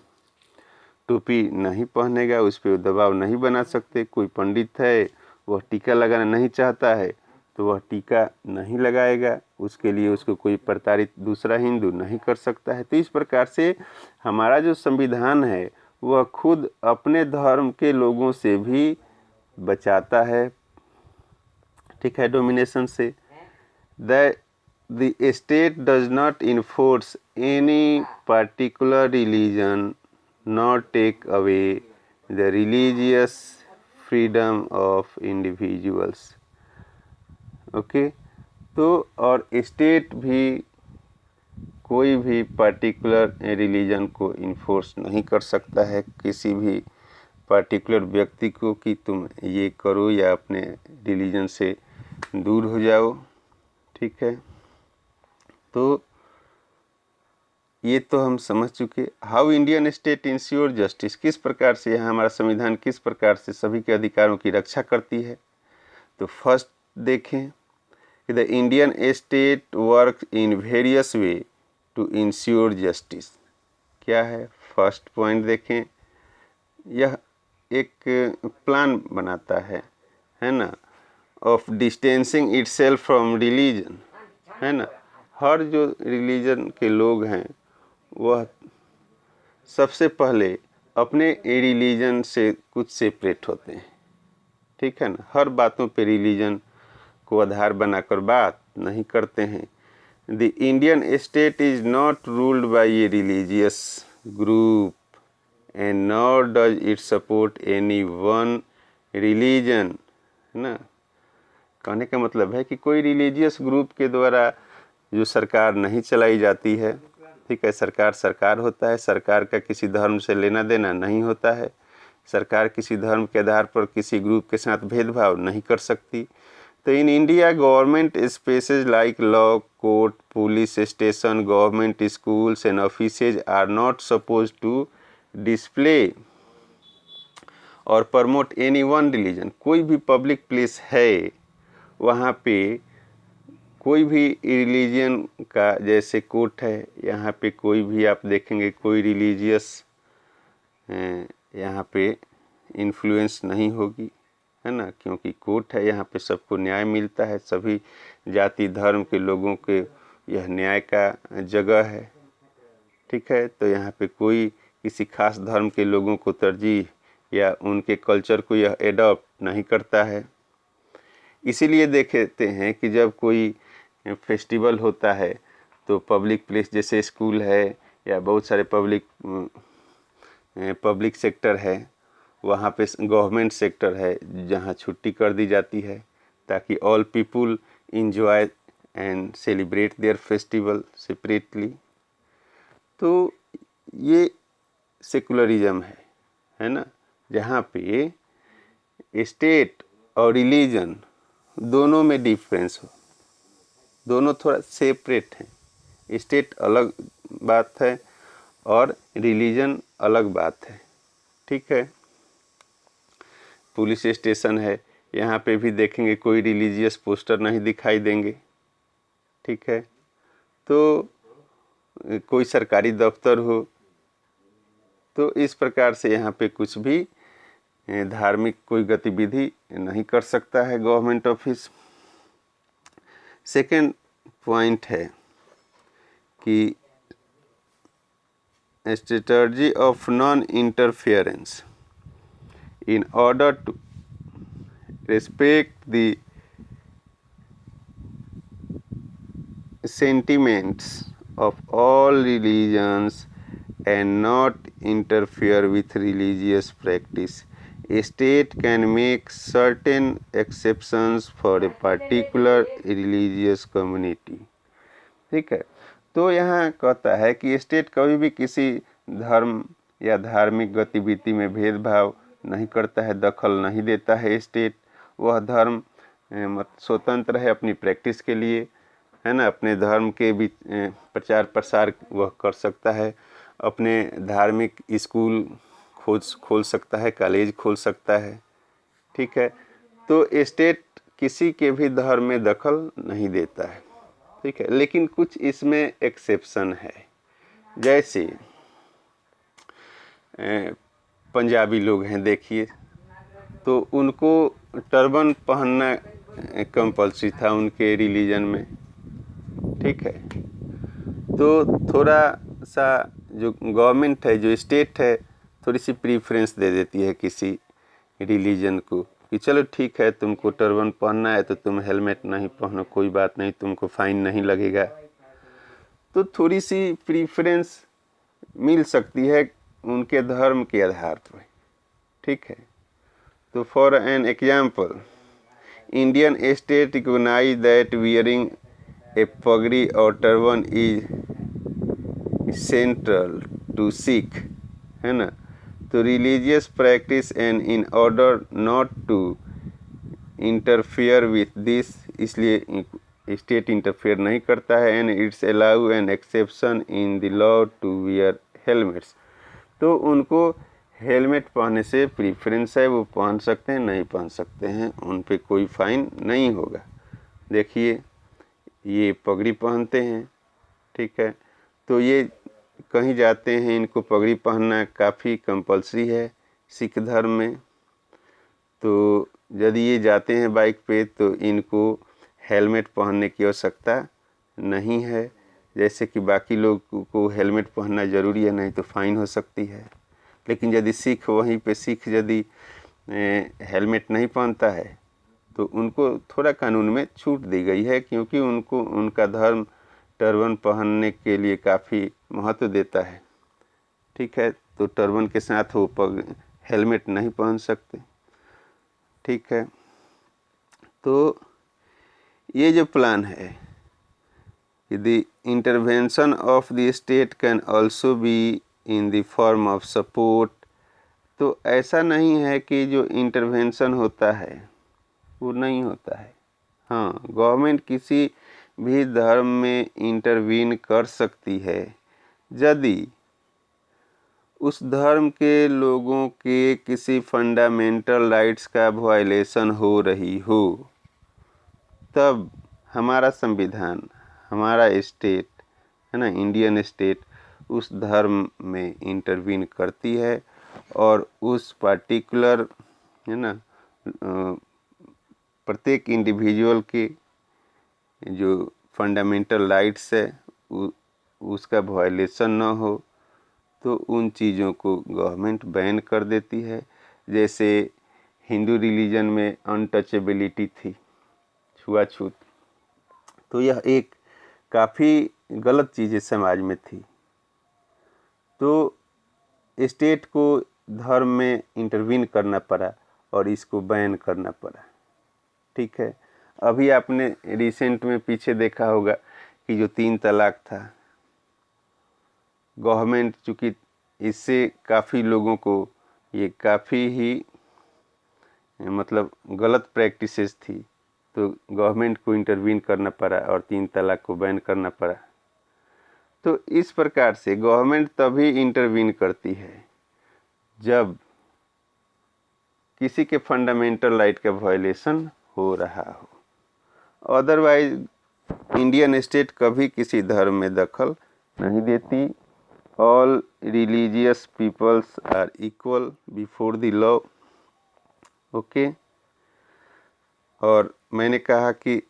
[SPEAKER 1] टोपी नहीं पहनेगा, उस पर दबाव नहीं बना सकते। कोई पंडित है, वह टीका लगाना नहीं चाहता है तो वह टीका नहीं लगाएगा, उसके लिए उसको कोई प्रताड़ित दूसरा हिंदू नहीं कर सकता है। तो इस प्रकार से हमारा जो संविधान है वह खुद अपने धर्म के लोगों से भी बचाता है, ठीक है, डोमिनेशन से। The state does not enforce any particular religion nor take away the religious freedom of individuals। Okay, तो और स्टेट भी कोई भी पर्टिकुलर रिलीजन को इन्फोर्स नहीं कर सकता है किसी भी पर्टिकुलर व्यक्ति को कि तुम ये करो या अपने रिलीजन से दूर हो जाओ, ठीक है। तो ये तो हम समझ चुके। How Indian state ensure justice, किस प्रकार से यहाँ हमारा संविधान किस प्रकार से सभी के अधिकारों की रक्षा करती है। तो फर्स्ट देखें कि the Indian state work in various way to ensure justice. क्या है फर्स्ट पॉइंट देखें, यह एक प्लान बनाता है ना, of distancing itself from religion, है ना। हर जो रिलीजन के लोग हैं वह सबसे पहले अपने रिलीजन से कुछ सेपरेट होते हैं, ठीक है ना। हर बातों पे रिलीजन को आधार बनाकर बात नहीं करते हैं। The Indian state is not ruled by a religious group and nor does it support any one religion, है ना। कहने का मतलब है कि कोई रिलीजियस ग्रुप के द्वारा जो सरकार नहीं चलाई जाती है, ठीक है। सरकार सरकार होता है, सरकार का किसी धर्म से लेना देना नहीं होता है। सरकार किसी धर्म के आधार पर किसी ग्रुप के साथ भेदभाव नहीं कर सकती। तो in India government spaces like law court, police station, government schools and offices are not suppose to display और प्रमोट एनी वन रिलीजन। कोई भी पब्लिक प्लेस है वहाँ पे कोई भी रिलीजन का, जैसे कोर्ट है, यहाँ पे कोई भी आप देखेंगे कोई रिलीजियस यहाँ पे इन्फ्लुएंस नहीं होगी, है ना, क्योंकि कोर्ट है, यहाँ पे सबको न्याय मिलता है। सभी जाति धर्म के लोगों के यह न्याय का जगह है, ठीक है। तो यहाँ पे कोई किसी खास धर्म के लोगों को तरजीह या उनके कल्चर को यह एडॉप्ट नहीं करता है। इसीलिए देखते हैं कि जब कोई फेस्टिवल होता है तो पब्लिक प्लेस जैसे स्कूल है या बहुत सारे पब्लिक सेक्टर है, वहाँ पे गवर्नमेंट सेक्टर है जहाँ छुट्टी कर दी जाती है ताकि all people enjoy and celebrate their festival separately. तो ये सेकुलरिज्म है ना, जहाँ पे स्टेट और रिलीजन दोनों में डिफरेंस हो, दोनों थोड़ा सेपरेट हैं। स्टेट अलग बात है और रिलीजन अलग बात है, ठीक है। पुलिस स्टेशन है, यहाँ पे भी देखेंगे कोई रिलीजियस पोस्टर नहीं दिखाई देंगे, ठीक है। तो कोई सरकारी दफ्तर हो तो इस प्रकार से यहाँ पे कुछ भी धार्मिक कोई गतिविधि नहीं कर सकता है गवर्नमेंट ऑफिस। सेकंड पॉइंट है कि strategy of non-interference in order to respect the sentiments of all religions and not interfere with religious practice. A state can make certain exceptions for a particular religious community. ठीक है, तो यहाँ कहता है कि state कभी भी किसी धर्म या धार्मिक गतिविधि में भेदभाव नहीं करता है, दखल नहीं देता है। स्टेट वह धर्म स्वतंत्र है अपनी प्रैक्टिस के लिए, है ना, अपने धर्म के भी प्रचार प्रसार वह कर सकता है, अपने धार्मिक स्कूल खोल सकता है, कॉलेज खोल सकता है। ठीक है, तो स्टेट किसी के भी धर्म में दखल नहीं देता है। ठीक है, लेकिन कुछ इसमें एक्सेप्शन है। जैसे पंजाबी लोग हैं, देखिए, तो उनको टर्बन पहनना कंपल्सरी था उनके रिलीजन में। ठीक है, तो थोड़ा सा जो गवर्नमेंट है, जो स्टेट है, थोड़ी सी प्रीफरेंस दे देती है किसी रिलीजन को कि चलो ठीक है, तुमको टर्बन पहनना है तो तुम हेलमेट नहीं पहनो, कोई बात नहीं, तुमको फाइन नहीं लगेगा। तो थोड़ी सी प्रीफरेंस मिल सकती है उनके धर्म के आधार पर। ठीक है, तो for an example, Indian state recognise that wearing a pagdi और turban is central to Sikh, है ना, तो religious practice and in order not to interfere with this, इसलिए स्टेट इंटरफेयर नहीं करता है। And its allow an exception in the law to wear helmets, तो उनको हेलमेट पहनने से प्रीफरेंस है, वो पहन सकते हैं, नहीं पहन सकते हैं, उन पे कोई फाइन नहीं होगा। देखिए, ये पगड़ी पहनते हैं, ठीक है, तो ये कहीं जाते हैं, इनको पगड़ी पहनना काफ़ी कंपलसरी है सिख धर्म में। तो यदि ये जाते हैं बाइक पे तो इनको हेलमेट पहनने की आवश्यकता नहीं है, जैसे कि बाकी लोग को हेलमेट पहनना ज़रूरी है, नहीं तो फाइन हो सकती है। लेकिन यदि सिख वहीं पे सिख यदि हेलमेट नहीं पहनता है तो उनको थोड़ा कानून में छूट दी गई है, क्योंकि उनको उनका धर्म टर्बन पहनने के लिए काफ़ी महत्व देता है। ठीक है, तो टर्बन के साथ वो हेलमेट नहीं पहन सकते। ठीक है, तो ये जो प्लान है, the intervention of the state can also be in the form of support, तो ऐसा नहीं है कि जो इंटरवेंशन होता है वो नहीं होता है। हाँ, गवर्नमेंट किसी भी धर्म में इंटरवीन कर सकती है यदि उस धर्म के लोगों के किसी फंडामेंटल राइट्स का वायलेशन हो रही हो, तब हमारा संविधान, हमारा स्टेट, है ना, इंडियन स्टेट, उस धर्म में इंटरवीन करती है और उस पार्टिकुलर, है ना, प्रत्येक इंडिविजुअल के जो फंडामेंटल राइट्स है उसका वायलेशन न हो, तो उन चीज़ों को गवर्नमेंट बैन कर देती है। जैसे हिंदू रिलीजन में अनटचेबिलिटी थी, छुआछूत, तो यह एक काफ़ी गलत चीज़ें समाज में थी, तो स्टेट को धर्म में इंटरवीन करना पड़ा और इसको बैन करना पड़ा। ठीक है, अभी आपने रिसेंट में पीछे देखा होगा कि जो 3 तलाक था, गवर्नमेंट चूँकि इससे काफ़ी लोगों को ये काफ़ी ही मतलब गलत प्रैक्टिसेस थी, तो गवर्नमेंट को इंटरवीन करना पड़ा और 3 तलाक को बैन करना पड़ा। तो इस प्रकार से गवर्नमेंट तभी इंटरवीन करती है जब किसी के फंडामेंटल राइट का वायलेशन हो रहा हो। अदरवाइज इंडियन स्टेट कभी किसी धर्म में दखल नहीं देती। All religious peoples are equal before the law. Okay, और मैंने कहा कि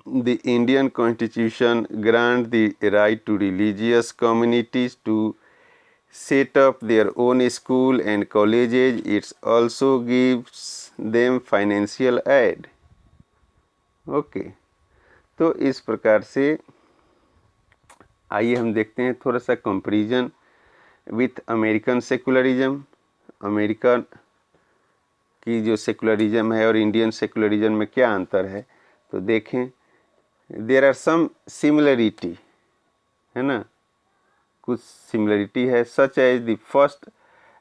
[SPEAKER 1] the Indian constitution grant the right to religious communities to set up their own school and colleges. It also gives them financial aid. Okay तो इस प्रकार से आइए हम देखते हैं थोड़ा सा comparison with American secularism. America की जो सेकुलरिज्म है और इंडियन सेकुलरिज्म में क्या अंतर है, तो देखें देयर आर सम सिमिलरिटी, है ना, कुछ सिमिलरिटी है। Such as the first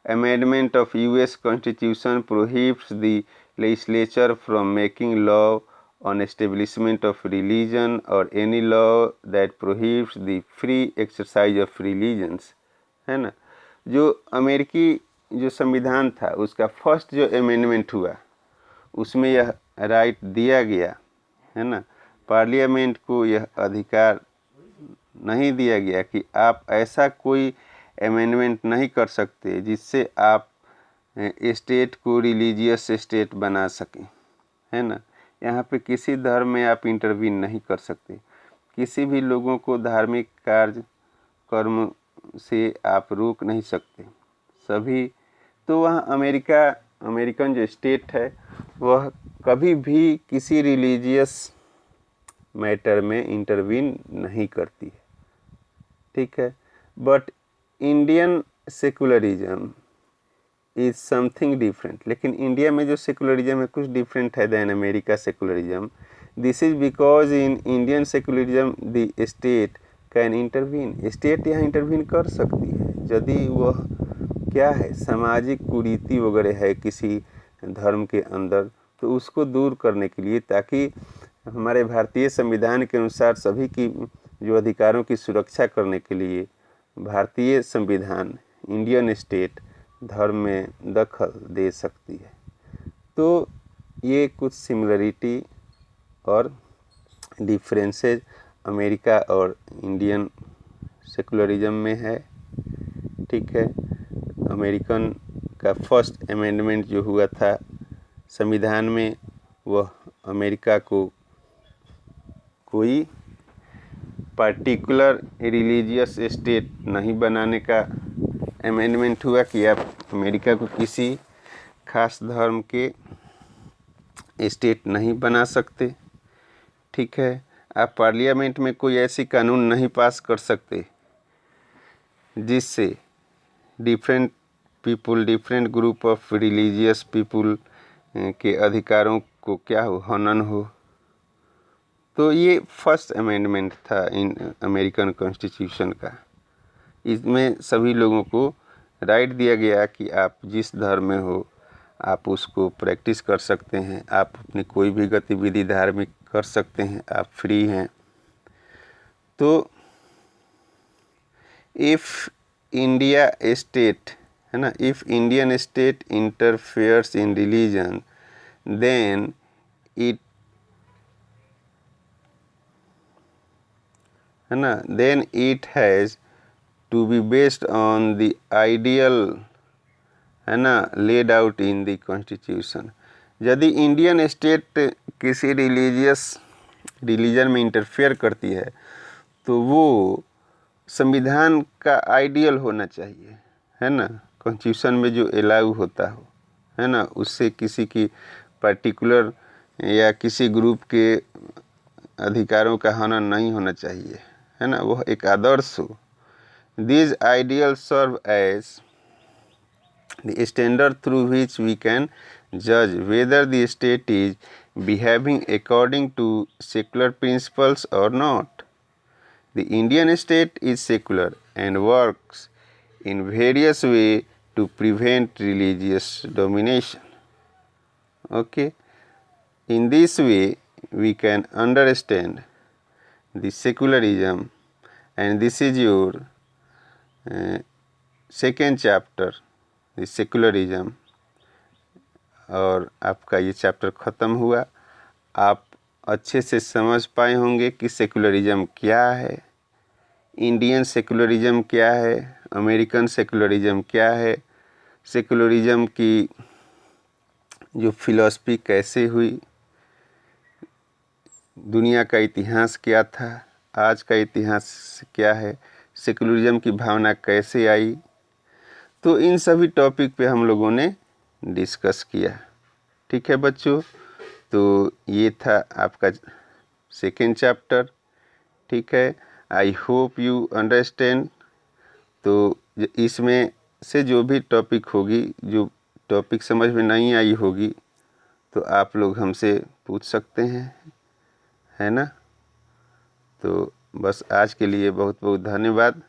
[SPEAKER 1] amendment of US constitution prohibits the legislature from making law on establishment of religion और any law that prohibits the free exercise of religions, है ना। जो अमेरिकी जो संविधान था उसका फर्स्ट जो अमेंडमेंट हुआ उसमें यह राइट दिया गया, है ना, पार्लियामेंट को यह अधिकार नहीं दिया गया कि आप ऐसा कोई अमेंडमेंट नहीं कर सकते जिससे आप स्टेट को रिलीजियस स्टेट बना सकें, है ना। यहाँ पे किसी धर्म में आप इंटरवीन नहीं कर सकते, किसी भी लोगों को धार्मिक कार्य कर्म से आप रोक नहीं सकते सभी। तो वह अमेरिकन जो स्टेट है वह कभी भी किसी रिलीजियस मैटर में इंटरवीन नहीं करती है, ठीक है। But Indian secularism is something different. लेकिन इंडिया में जो सेकुलरिज्म है कुछ डिफरेंट है than America secularism. This is because in Indian secularism the state can intervene. State यहाँ इंटरवीन कर सकती है यदि वह क्या है सामाजिक कुरीति वगैरह है किसी धर्म के अंदर, तो उसको दूर करने के लिए, ताकि हमारे भारतीय संविधान के अनुसार सभी की जो अधिकारों की सुरक्षा करने के लिए भारतीय संविधान इंडियन स्टेट धर्म में दखल दे सकती है। तो ये कुछ सिमिलरिटी और डिफरेंसेस अमेरिका और इंडियन सेकुलरिज्म में है, ठीक है। अमेरिकन का फर्स्ट अमेंडमेंट जो हुआ था संविधान में, वह अमेरिका को कोई पार्टिकुलर रिलीजियस स्टेट नहीं बनाने का अमेंडमेंट हुआ कि आप अमेरिका को किसी खास धर्म के स्टेट नहीं बना सकते, ठीक है। आप पार्लियामेंट में कोई ऐसी कानून नहीं पास कर सकते जिससे different people, different group of religious people के अधिकारों को क्या हो, हनन हो। तो ये फर्स्ट अमेंडमेंट था इन अमेरिकन कॉन्स्टिट्यूशन का। इसमें सभी लोगों को राइट दिया गया कि आप जिस धर्म में हो आप उसको प्रैक्टिस कर सकते हैं, आप अपनी कोई भी गतिविधि धार्मिक कर सकते हैं, आप फ्री हैं। तो इफ़ इंडिया स्टेट, है ना, if Indian state interferes in religion then it, है ना, then it has to be based on the ideal, है ना, laid out in the constitution. यदि इंडियन स्टेट किसी रिलीजन में इंटरफेयर करती है तो वो संविधान का आइडियल होना चाहिए, है ना, कॉन्स्टिट्यूशन में जो अलाउ होता हो, है ना, उससे किसी की पर्टिकुलर या किसी ग्रुप के अधिकारों का हनन नहीं होना चाहिए, है ना, वह एक आदर्श हो। These ideals serve as the standard through which we can judge whether the state is behaving according to secular principles or not. The Indian state is secular and works in various ways to prevent religious domination. Okay, in this way we can understand the secularism, and this is your second chapter the secularism, और आपका ये chapter ख़त्म हुआ। आप अच्छे से समझ पाए होंगे कि सेकुलरिज्म क्या है, इंडियन सेकुलरिज्म क्या है, अमेरिकन सेकुलरिज्म क्या है, सेकुलरिज्म की जो फिलॉसफी कैसे हुई, दुनिया का इतिहास क्या था, आज का इतिहास क्या है, सेकुलरिज्म की भावना कैसे आई, तो इन सभी टॉपिक पे हम लोगों ने डिस्कस किया। ठीक है बच्चों, तो ये था आपका सेकेंड चैप्टर। ठीक है, आई होप यू अंडरस्टैंड। तो इसमें से जो भी टॉपिक होगी, जो टॉपिक समझ में नहीं आई होगी, तो आप लोग हमसे पूछ सकते हैं, है ना। तो बस आज के लिए बहुत बहुत धन्यवाद।